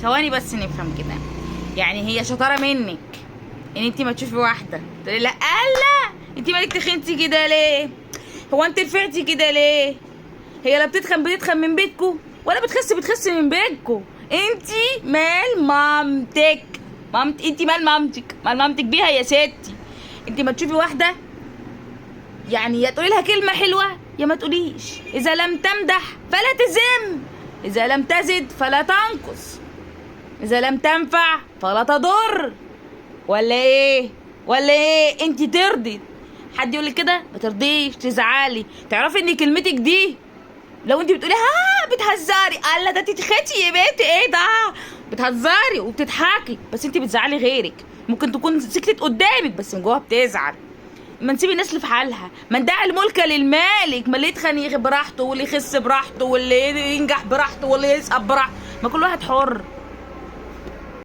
ثواني بس نفهم كده. يعني هي شطاره منك ان انت ما تشوفي واحده تقولي لا الا انت مالك تخنتي كده ليه؟ هو انت رفعتي كده ليه؟ هي لا بتتخن من بيتكو ولا بتخس من بيتكو. انت مال مامتك. انت مال مامتك بيها يا ستي. انت ما تشوفي واحده يعني يا تقولي لها كلمه حلوه يا ما تقوليش. اذا لم تمدح فلا تذم، اذا لم تزد فلا تنقص، اذا لم تنفع فلا تضر. ولا ايه انت ترضي حد يقول لك كده؟ ما ترضيش، تزعلي. تعرفي ان كلمتك دي لو انت بتقولي ها بتهزري، الله ده تتختي يا بنتي، ايه ده بتهزري وبتضحكي، بس انت بتزعلي غيرك. ممكن تكون سكتت قدامك بس من جواها بتزعل. ما نسيب الناس اللي في حالها، ما ندعي الملك للمالك. ما اللي يتخن براحته واللي يخس براحته واللي ينجح براحته واللي يسقط براحته، ما كل واحد حر.